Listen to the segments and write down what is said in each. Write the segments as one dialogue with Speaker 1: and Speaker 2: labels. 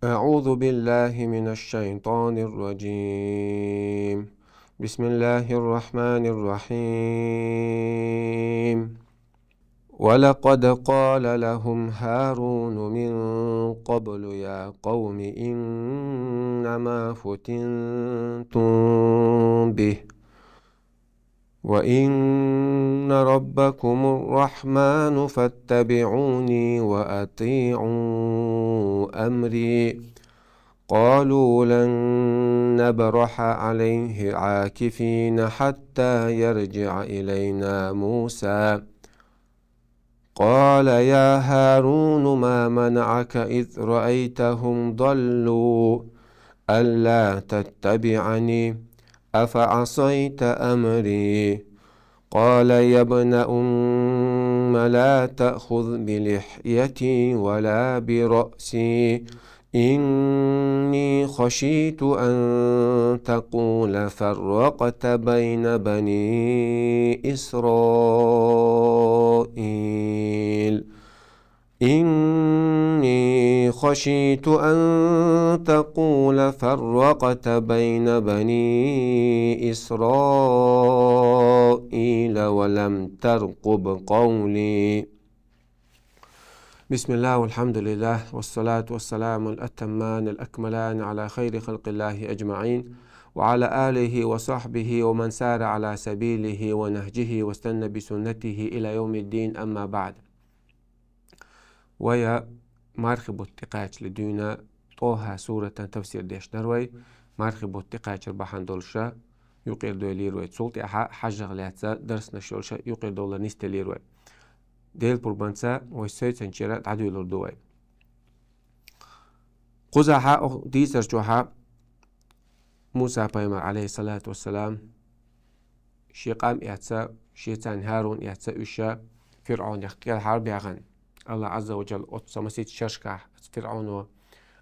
Speaker 1: أعوذ بالله من الشيطان الرجيم. بسم الله الرحمن الرحيم. ولقد قال لهم هارون من قبل يا قوم إنما فتنتم به وإن ربكم الرحمن فاتبعوني وأطيعوا أمري. قالوا لن نبرح عليه عاكفين حتى يرجع إلينا موسى. قال يا هارون ما منعك إذ رأيتهم ضلوا ألا تتبعني أفعصيت أمري. قال يا ابن لا تأخذ بلحيتي ولا برأسي إني خشيت أن تقول فرقت بين بني إسرائيل إني خشيت أن تقول فرقت بين بني إسرائيل ولم ترقب قولي. بسم الله والحمد لله والصلاة والسلام الأتمان الأكملان على خير خلق الله أجمعين وعلى آله وصحبه ومن سار على سبيله ونهجه واستنى بسنته إلى يوم الدين. أما بعد، ويا مرخب التقاج لدينا طوها سورة تفسير ديش نروي مرخب التقاج ربحان دولشا يقير دولي روي تسولتي حاجة غلاتسا درسنا شولشا يقير دولا نستلي روي ديل بربانسا ويسويت سنشيرا تعدو لردوي قزحا دي سرجوها موسى بايمر عليه الصلاة والسلام شيقام إعتسا شيطان هارون إعتسا إشا فرعون يختير حرب يغن الله عز وجل أتصمسيت شرشكا فرعون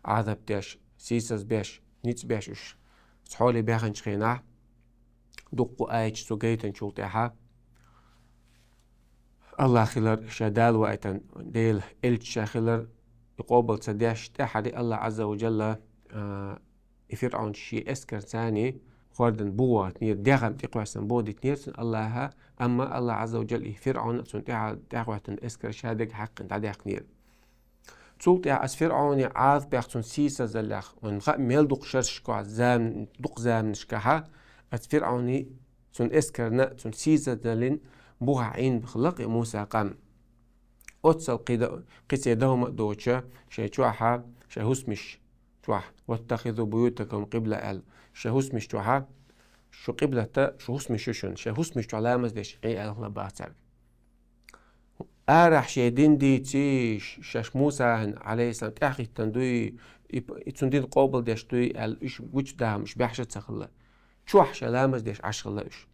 Speaker 1: وعذب ديش سيسس بيش نيتس بيش إش تحولي بيغن شخينا دقو آيج سوغيتن شولتيها الله خلر شدال وقتن ديل إلتشا خلر يقوبل تديش تحدي الله عز وجل فرعون شي اسكر ثاني خوردن بوات نير ديغم تقواسن بودي نيرسن الله أما الله عز وجل فرعون سنتها دعوة اسكر شادق حق تعديق نير تسولت أس فرعون عاذ بيختن سيسا زلخ ونخا ميل دق شرشكو زام دق زام نشكها أس فرعون سن اسكرنا سن سيسا زلين بوها عين بخلق موسى قام أتصل قصيدهم دوتشا شيتوحا شهسمش توح واتخذوا بيوتكم قبلة شهسمش توحا شو قبلة شهسمش شون شهسمش علامة ديش عي الله باتر أرح شيدين دي تيش شاش موسى عليه السلام تأخي تندوي يتندين قابل ديش دوي إيش وش ده مش بيحشت سخلا شوح علامة ديش عشخلا إيش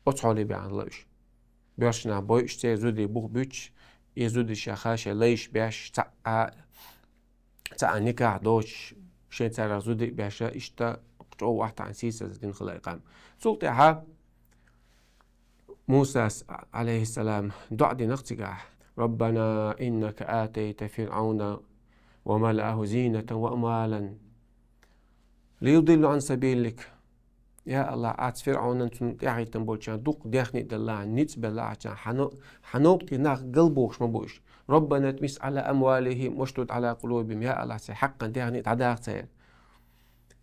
Speaker 1: أتصالي بيعن الله إيش بيرشنا بوي إيش تيزودي بوخ بيتش يزودي شاخاش ليش بيش تا نكاح دوش شين ترى زودي بيشا إشتا قطعو واحد عن سيسة زدين خلاقام سلطها موسى عليه السلام دعدي نقتقع ربنا إنك آتيت فرعون وملأه زينة وأموالا ليضلوا عن سبيلك. يا الله عاد فرعون انتم قاعد تنبولشان دوق داخني دلان نيت بالله عشان حنوق تناخ قلبوش مبوش ربنا تمس على أموالهم واشتد على قلوبهم. يا الله سي حقا داخني تعداق سير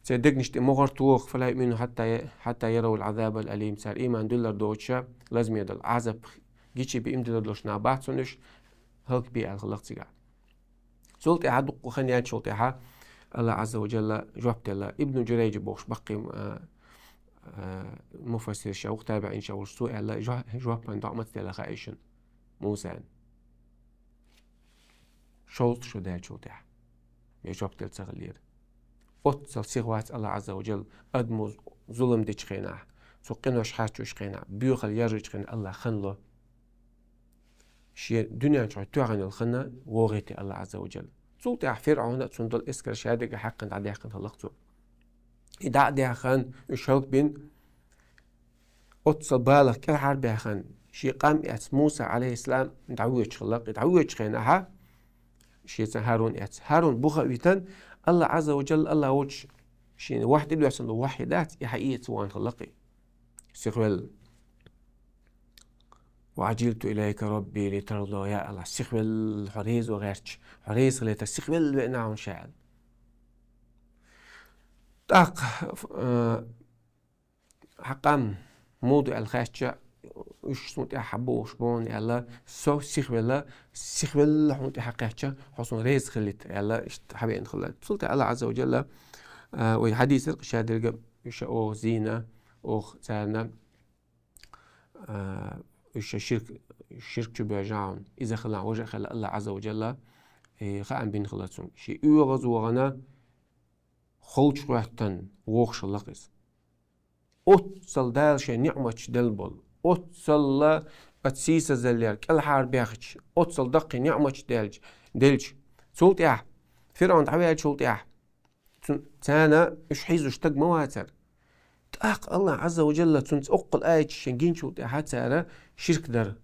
Speaker 1: سيدقنش مغرتوخ فلا يؤمنوا حتى يروا العذاب الأليم. سار إيمان دولار دوتشا لازم يدل عذاب جيتشي بإم دولار نابات سنش هلك بي الخلق تيجا سولتي عدو خنيات شولتيها الله عز وجل جوابت الله ابن جريج بوش بقي مفسر شوق تابع إن شاء الله سؤال جواب من دعمت تلا خايشن موسى شوط شو ده شو ده يجواب تل تغلير أتصل سيغوات الله عز وجل أدمو ظلم دي خينا سقينوش حاجوش خينا بيوخل يرج خينا الله خنلو شيء دنيا شو توغن الخنا وغيتي الله عز وجل سولت فرعون تندل اسكر شهادة حقا تعدي حقا خلقته إذا دي خان يشوك بين أتصل بالغ كل حرب خان شي قام موسى عليه السلام دعوية خلق دعوية خينها شي هارون هارون بوخا ويتن الله عز وجل الله وجه شين واحد اللي يحصل واحدات يحقيقة وان خلقي سيخوال وعجلت إليك ربي لترضى يا الله سيخوال حريز وغيرش حريز خليتا سيخوال بإنعون شاعر تاق حقام موضوع الخاشة وش سمت أحبوش بون يلا سو سيخوال حمت حقيقة حسن ريز خليت يلا حبيبين خلت صلت الله عز وجل وحديث القشاد يشأو زينة أو سالنا الشرك تبعجعون إذا خلع وجه خلق الله عز وجل خاء بين خلاتهم شيء يغز وغنا خلش وحتن وغش اللقس أتصل دال شيء نعمة دلبل أتصل أتسيس زلير كل حار بيخش أتصل دقي نعمة دلج سولت يا فرعون تعبير سولت يا تانا إيش حيزو اشتق مواتر تاق الله عز وجل تنت أقل آية شنجين شو تاحات سارة شرك در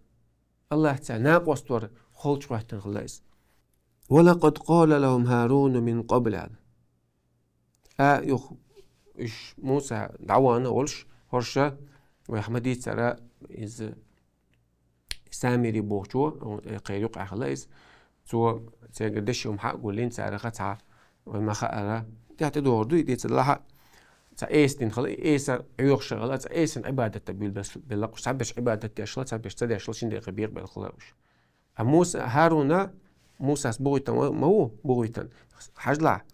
Speaker 1: الله تعالى ناق وستور خلش وحتن خلاص ولقد قال لهم هارون من قبل هذا يخ إيش موسى دعوانا ولش هرشة ويحمدي سارة إز سامري بوشو قيلوق خلاص سو سيقدش يوم حق قولين سارة خطعة وما خأرة تحت دوردو يديت الله تأيسن خلاص إيسا عيوق شغلات تأيسن عبادة تبيل بس باللقش تعبش عبادة تشلا تعبش تدي أشلا شندي خبير بالخلاوش موسى هارون موسى بويتا مو بويتا حجلع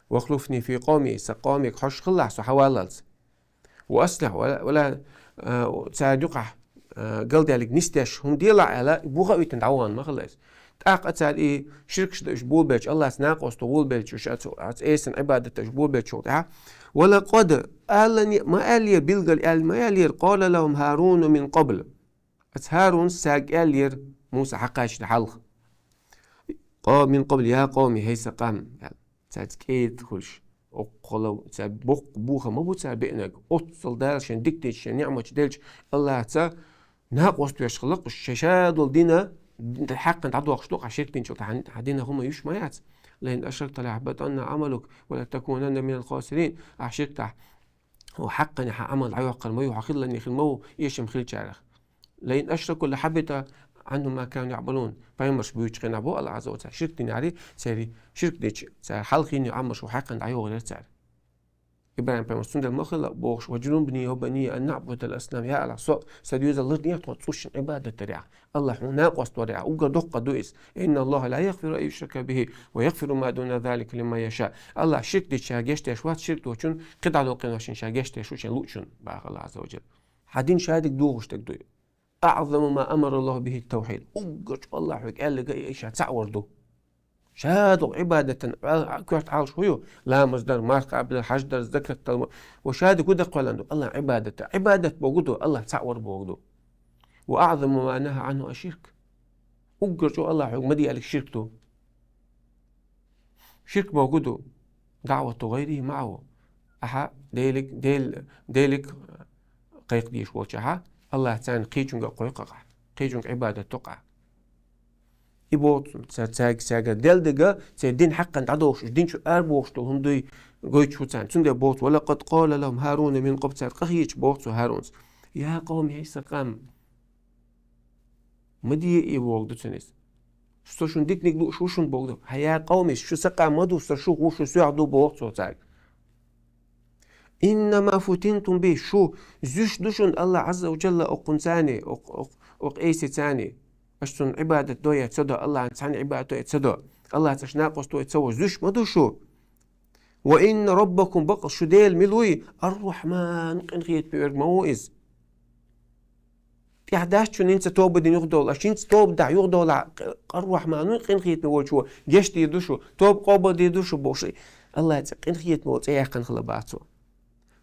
Speaker 1: واخلفني في قومي سقامك حش خلع سحواللز وأصلح ولا تادقع قلدي عليك نستش هم ديلا على بوغا ويتن دعوان ما خلاص تاق تال إيه شرك شبول بيج الله سناقص طول بيج وش أتأيسن عبادة شبول بيج شوطها ولقد قال ما قال بيلقى قال ما قال قال لهم هارون من قبل هارون ساق قال موسى حقاش الحلق قال من قبل يا قومي هيس قام تاكيد خش وقالوا تبق بوخه ما بوتسا بينك اتصل دارشن ديكتيش نعمه دلج الله تا ناقص توش خلق الشاشات والدينا الحق تعدوا خشلوق عشرتين شو حدينا هم يش مايات لأن أشركت ليحبطن عملك ولا تكونن من الخاسرين أشركت وحقا عمل عيوق المي وحقل لأن يخلمو يشم خيل شارخ لأن أشركوا لحبط عنهم ما كانوا يعملون فيمرش بيوش خينا بو الله عز وجل شركتني عليه ساري شرك ديش سار حلقيني عمرش وحقا عيوق غير سار إبراهيم بمرسون المخلق بوش وجنوبني وبني أن نعبد الأصنام يا الله سو سديوز الله دنيا توصوش عبادة تريع الله هناك وستريع وقدق دوئس إن الله لا يغفر أن يشرك به ويغفر ما دون ذلك لما يشاء الله شرك دي شاجشت شوات شرك توشن قطع لوقين وشن شاجشت شوشن لوشن باخ الله عز وجل حدين شهادك دوغش تقدوي أعظم ما أمر الله به التوحيد وقرش الله حق قال لك إيش هتسعور دو شهادوا عبادة كويت عال شويو لا مصدر مارك عبد الحجدر ذكر وشهادة كده قال الله عبادة بوجوده الله تعور بوجوده وأعظم ما نهى عنه الشرك أقر شو الله حق مدي عليك شركته شرك بوجوده دعوة غيره معه أها ديلك قيق ديش وجهها الله تعالى قيجون قيجون عبادة تقع يبوت ساق دلدقة سيدين حقا تعدوش دين شو أربوش تو هندي قويت شو تان سند بوت ولقد قال لهم هارون من قبل ساق قهيج بوت هارون يا قوم هيس قام مدي يبوغ دو تنس شو شون ديك نقدو شو شون بوغ دو هيا قومي شو سقا مدو شو وشو سيعدو بوت سو تاق إنما فتنتم به شو زوش دوشن الله عز وجل أقنساني أقيسي تاني أشتون عبادة دوية تصدى الله عن عبادة دوية تصدى الله تشناقص دوية تصوى زوش مدو شو وإن ربكم بقى شو ديل ملوي الرحمن قنخيت بيورك موئز في حداش شو ننسى توب دين يغدول أشين توب دع يغدول الرحمن قنخيت مول شو جشت يدوشو توب قوبل يدوشو بوشي الله قنخيت مول سيحقن خلباتو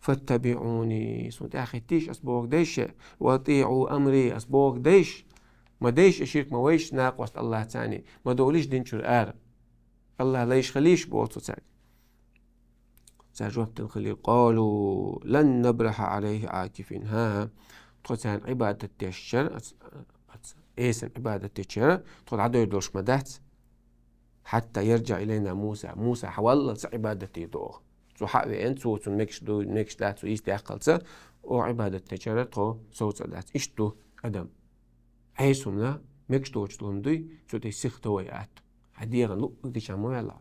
Speaker 1: فاتبعوني سنت أخي تيش أسبوك ديش وطيعوا أمري أسبوك ديش ما ديش أشيرك ما ويش ناقوست الله تاني ما دوليش دينشور الله ليش خليش بوصو تاني ساجوبت الخليل قالوا لن نبرح عليه عاكفين ها تقول عبادة تشر إيسن عبادة تشر تقول عدو يدوش مدات حتى يرجع إلينا موسى حول عبادتي دوغ سو حقي أنت سو نكش دات سو يستي أقلسة وعبادة تجارته سوت دات إشتو أدم عيسومنا مكش دوش لندي سو تي سيختو يات حديغا لو دي شامو يلا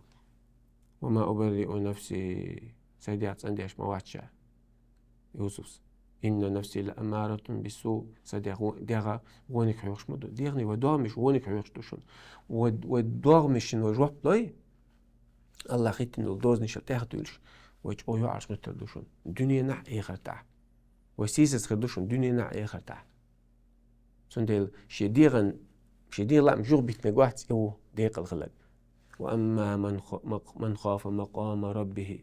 Speaker 1: وما أبرئ نفسي سيديات عنديش مواتشا يوسف إن نفسي لأمارة بالسوء ديغا وونك حيوش مدو ديغني ودوغ مش وونك حيوش دوشون ودوغ مش نوجوح بلاي الله خيت إنه دوز نشل تاخدولش ويج أو يعرش نتر دوشون دنيا نع إيخر تاع وسيسس خدوشون دنيا نع إيخر تاع سندل شديغن لا مجوغ بيت نجوات أو ديق الغلق وأما من خاف مقام ربه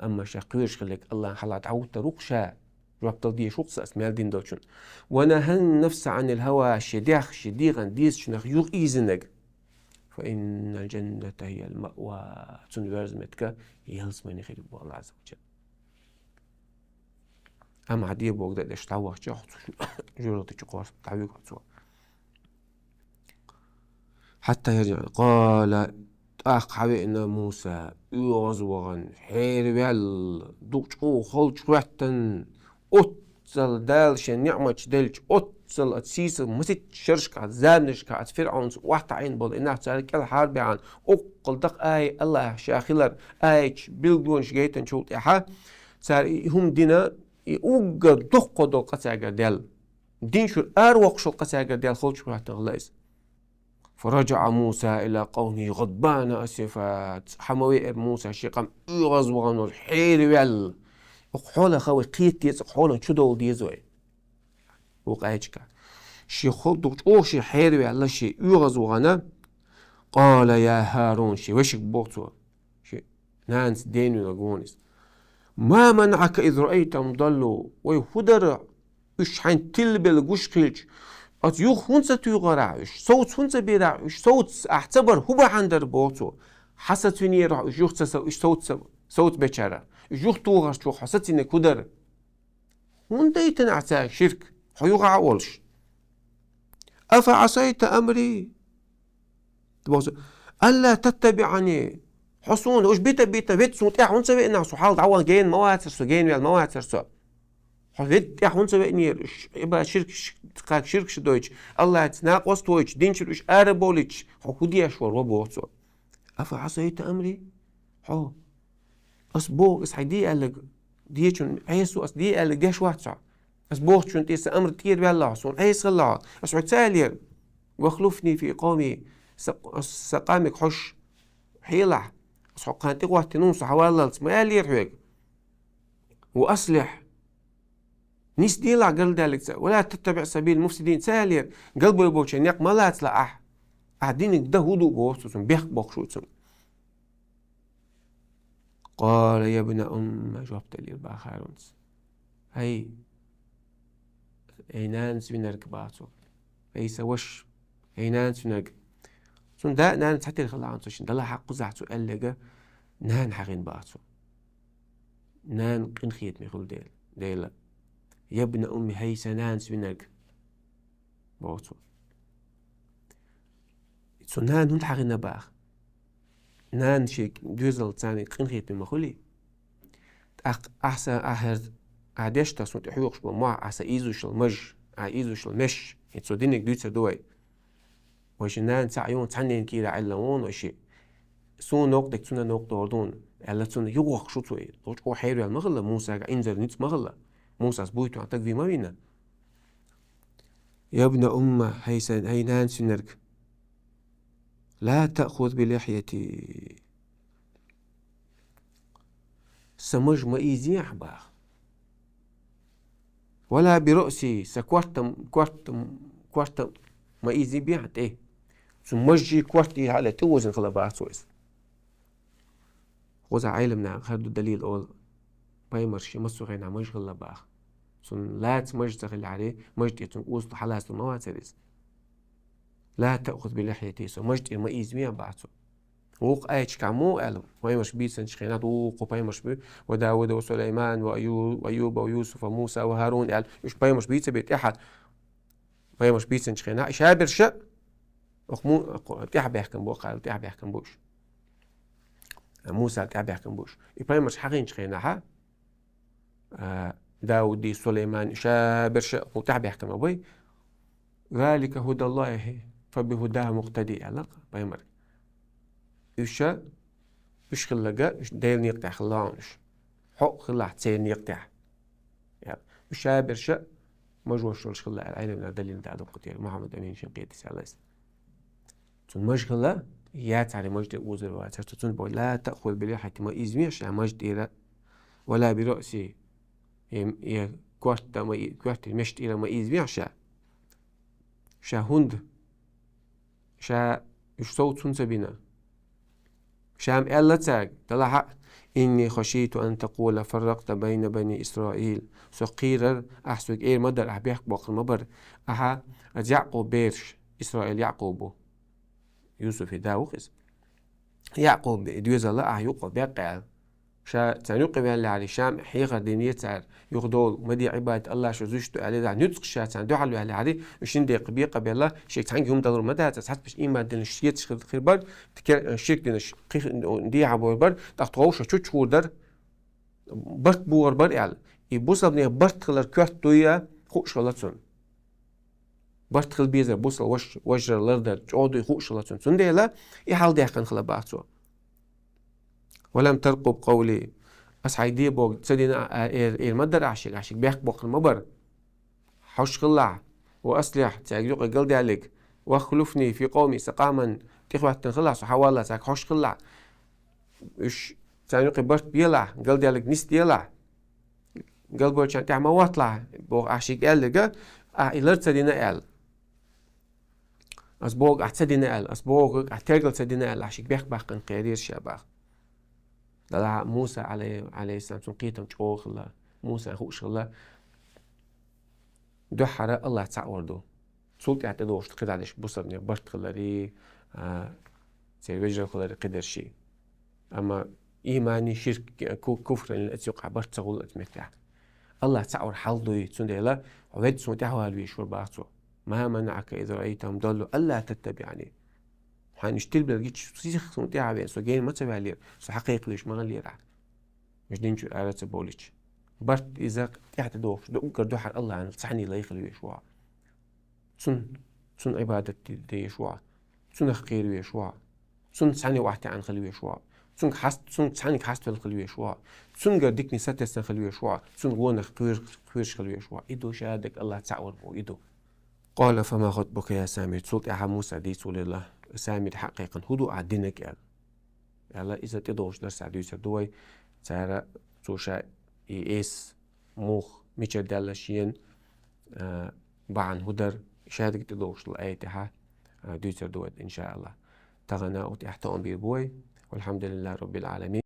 Speaker 1: أما شاقيرش خلق الله حلا تعود تروقشا ربط دي شخص اسمال دين دوتشون ونهى النفس عن الهوى شديغا ديس شنخ يوغ إيزنك فإن الجنة هي المأوى تنفرز متك يهلس من خير الله عز وجل أما عديه بوغدا ديش تعوغ جاحت جورتي جقوار تعويق عطوا حتى يرجع قال أخ حبيبنا موسى يوزوغن حير بيال دوچو خلج وحتن أتصل دالش نعمة دلش أتصل أتسيس مسيت شرشك زانشك فرعون واحد عين بول إنها تسالك الحرب عن أقل دق آي الله شاخلر آيش بلدونش جيتن شوط إحا سار هم دينا يوغ دقو دو قساقر ديال دين شو أروق شو قساقر ديال خلج وحتن غلايس فرجع موسى إلى قومه غضبان أسفات حموير موسى شيقام يغزوغن الحير ويل وقحولا خوي قيت ديز قحولا شدول ديزوي وقايتشكا شي خلدوش شي حير ويل شي يغزوغن قال يا هارون شي وشك بوغتو شي نانس دينو لغونيس ما منعك إذ رأيتهم ضلوا ويهدر إش حين تلبل قشقيج أت يوخ هونسا تيغراعش صوت هونسا بيراعش صوت اعتبر هو عندر بوتو حسيتني راعش يوخ صوت بشرة يوخ توغش شو حسيتني كدر هون ديتن اعتاك شرك حيوغ عولش أفعصيت أمري ألا تتبعني حصون وش بيت صوت هونسا بينا صحال دعوان جين مواتر جين المواتر حفيد يحون سوينير يبقى شرك شدويش الله تناق وستويش دين شروش أربوليش حكودي أشور وبوتو أفعصيت أمري حو أسبوغ إسحيدي قالك ديشون عيسو أسدي قالك ديش واتسع أسبوغ شون تيس أمر تير بالله صون عيس الله أسعد سالير واخلفني في قومي سقامك حش حيلح أسحقان تقوى تنوص حوالله سمالير هيك وأصلح نيس ديلا قل دالك ولا تتبع سبيل المفسدين سالير قلبو يبوشن يق ملا تلاح أعدينك ده هدو بوستوسن بيخ بوخشوتسن قال يا ابن جوابت لي الباخارونس هاي اينان سوينرك باتو هاي سوش اينان سوينرك سون دا نان تحتي الخلعان سوشن دلا حق زعتو ألقى نان حقين باتو نان قن خيت ميخول ديلا يا ابن هاي سنان سوينرك باتو سون نان هون حقين باخ نان شيك دوزل تاني قن خيت ميخولي أحسن أهر عادش تصمت تحوقش بمع أحسن إيزوش المج إيزوش المش يتصدينك دوتر دوي وشنان سعيون تعنين كيرا علمون وشي سون نقطك سون نقطة وردون ألا سون يوق شو توي توش أو حيرو المغلى موسى إنزل نيت مغلى موسى سبويتو عتك في مبينا يا ابن هي نان سنرك لا تأخذ بلحيتي سمج ما إيزي أحباخ ولا برأسي كوارتم ما إيزي بيعت إيه سمجي كوارتي على توزن خلابات سويس خوزا عيلمنا خدو دليل أول بايمرشي مصو غينا مج خلاباخ سن لا تمج تغل عليه مجد يتنقوز حلاس المواترس لا تأخذ بلحيتي سمجد ما إيزي بيعت بعتو وق أيش كعمو ألم ويمش بيسن شخينات وق بايمش بي وداود وسليمان وأيوب ويوسف وموسى وهارون قال إيش بايمش بيتس بيت أحد بايمش بيسن شخينات شابر شق أخمو تيح بيحكم بو قال تيح بيحكم بوش موسى تعبه كم بوش إبراهيم مش حقين شخينها داودي سليمان شابرش وتعبه كم أبوي ذلك هدى الله فبهداه مقتدي على بايمر إيشا إيش خلقة ديل نيقطع خلاونش حق خلا تسين يقطع يعني شابرش مجوش وش خلا العلم دليل تعلق قتيل محمد أمين شنقيت سالس تون مشغلة يات على مجد أوزر واترتون بقول لا تأخذ بليحة ما إزميش على مجد إلى ولا برأسي كوارت المشت إلى ما إزميش شا هند شا يشتوت سنسبنا شام ألا تاج طلع إني خشيت أن تقول فرقت بين بني إسرائيل سقير أحسوك إير مدر أحبيح بقر مبر أها يعقوب بيرش إسرائيل يعقوب يوسف داوخس يعقوب دوز الله يعقوب بيقع شا تنوق بالله على شام حيقة دينية تاع يغدول مدي عباد الله شو زوجته عليه ذا نطق شا تاع دو حلو عليه مشين دي قبي قبل الله شيك تانك يوم دور مدى تحس بش إيمان دين الشيت خير بر تكر شيك دين دي عبور بر تختوش شو شهور در برت بور بر يعني يبوصل بني برت خلر كوت دويا خوش غلطون برت خل بيزر بوصل وجر لردر جودي خوش غلطون سندي لا يحال دي حقن خلا بعثو ولم ترقب قولي أسعى دي بوق تسدينا المدر عشق بيحق بوق المبر حوش خلع وأصلح تعجيق قلدي عليك واخلفني في قومي سقاما تخوة تنخلع حوالا تاك حوش خلع إيش تعجيق برت بيلع قلدي عليك نست يلع قلبه كان تعمى واطلع بوق عشق قال لك إلر تسدينا قال أسبوق أحتسدينا قال أسبوق أحترقل تسدينا قال عشق بيحق باقن قيرير شاباق لا موسى عليه السلام سنقيتم تشوخ الله موسى خوش الله دو حرا الله تعوردو سلطة اعتدوش تقيد عليش بصرني برت خلاري سير وجر خلاري قدر شي أما إيماني شرك كفر التي يقع برت تغول أتمتع الله تعور حلدو يتسون ديلا وغيد سون تحوها الويشور باعتو ما منعك إذا رأيتهم ضلوا ألا تتبعني حنشتري بلقيت سيخ سنتي عبين سو جين ما تبع لير سو حقيقي ليش ما لير مش دينشو آلة بوليش برت إذا تحت دوخ دو أنكر دو حر الله عن صحني لا يخلي يشوع سن عبادة دي يشوع سن خير يشوع سن صحني واحد عن خلي يشوع سن صحني حست الخلي يشوع سن قدكني ستة خلي يشوع سن غون خيرش خلي يشوع إدو شهادك الله تعور بو إدو قال فما خطبك يا سامي صوت يا موسى دي سول الله سامي حقيقا هدوء عدينك يلا إذا تدوش درس عدوية دوي تارا توشا إيس موخ ميشر دالشين بعن هدر شهادك تدوش الآية تها دوية دوت إن شاء الله تغنى وتحتهم بيبوي والحمد لله رب العالمين.